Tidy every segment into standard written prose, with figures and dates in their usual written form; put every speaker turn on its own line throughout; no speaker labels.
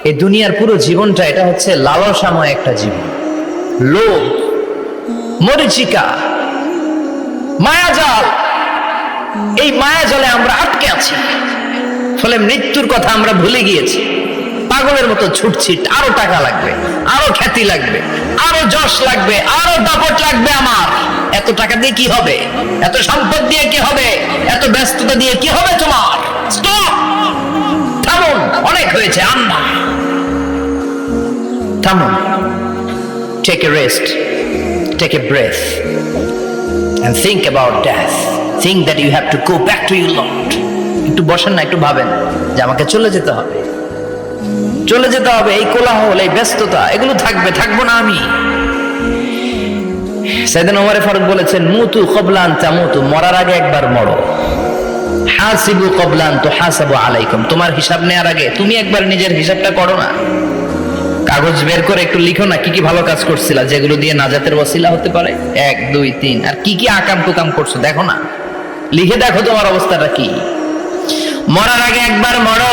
এই দুনিয়ার পুরো জীবনটা এটা হচ্ছে লালসাময় একটা জীবন, লোভ, মরিচিকা, মায়াজাল। এই মায়াজালে আমরা আটকে আছি, ফলে মৃত্যুর কথা আমরা ভুলে গিয়েছি। পাগলের মতো ছুটছি, আরো টাকা লাগবে, আরো খ্যাতি লাগবে, আরো যশ লাগবে, আরো দাপট লাগবে। আমার এত টাকা দিয়ে কি হবে? এত সম্পদ দিয়ে কি হবে? এত ব্যস্ততা দিয়ে কি হবে? তোমার স্টপ, থামুন, অনেক হয়েছে। আন্না, থামুন, take a rest, take a breath and think about death. Think that you have to go back to your Lord. একটু বসেন না, একটু ভাবেন যে আমাকে চলে যেতে হবে, চলে যেতে হবে। এই কোলাহল, এই ব্যস্ততা, এগুলো থাকবে, থাকবো না আমি। সাইয়েদনা ওমর ফারুক বলেছেন, মুতু ক্বাবলা আন তামুতু, মরার আগে একবার মরো। হাসিবু ক্বাবলা আন তুহাসাবু আলাইকুম, তোমার হিসাব নেওয়ার আগে তুমি একবার নিজের হিসাবটা করো না। কাগজ বের করে একটু লিখো না কি কি ভালো কাজ করছিলা, যেগুলো দিয়ে নাজাতের ওসিলা হতে পারে। 1 2 3, আর কি কি আকাম কুকাম করছো দেখো না, লিখে দেখো তোমার অবস্থাটা কি। মরার আগে একবার মরো।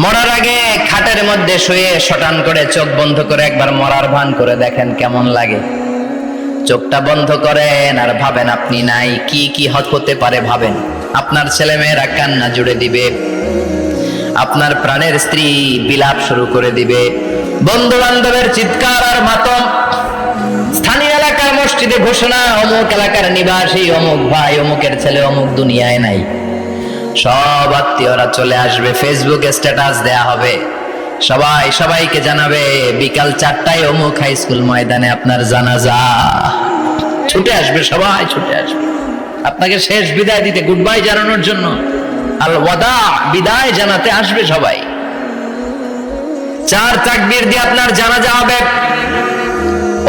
মরার আগে খাটের মধ্যে শুয়ে শটান করে চোখ বন্ধ করে একবার মরার ভান করে দেখেন কেমন লাগে। চোখটা বন্ধ করেন আর ভাবেন আপনি নাই, কি কি হতে পারে ভাবেন। আপনার ছেলেমেয়েরা কান্না জুড়ে দিবে, আপনার প্রাণের স্ত্রী বিলাপ শুরু করে দিবে, বন্ধু বান্ধবের চিৎকার আর মাতম, স্থানীয় এলাকার মসজিদে ঘোষণা, অমুক এলাকার নিবাসী অমুক ভাই অমুকের ছেলে অমুক দুনিয়ায় নাই। সব আত্মীয়রা চলে আসবে, ফেসবুকে স্ট্যাটাস দেয়া হবে, সবাই সবাইকে জানাবে বিকাল 4টায় অমুক হাই স্কুল ময়দানে আপনার জানাজা। ছুটে আসবে, সবাই ছুটে আসবে আপনাকে শেষ বিদায় দিতে, গুড বাই জানানোর জন্য, আল ওয়াদা, বিদায় জানাতে আসবে সবাই। 4 তাকবীর দিয়ে আপনার জানাজা হবে,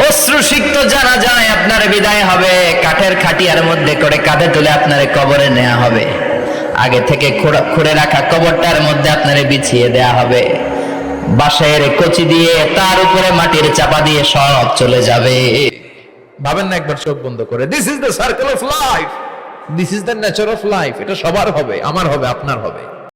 অশ্রুসিক্ত জানাজায় আপনার বিদায় হবে। কাঠের খাটিয়ার মধ্যে করে কাঁধে তুলে আপনার কবরে নেওয়া হবে। আগে থেকে খুঁড়ে রাখা কবরটার মধ্যে আপনারে বিছিয়ে দেয়া হবে। বাঁশের কচি দিয়ে তার উপরে মাটির চাপা দিয়ে সব চলে যাবে। ভাবেন না একবার চোখ বন্ধ করে, this is the circle of life, this is the nature of life. এটা সবার হবে, আমার হবে, আপনার হবে।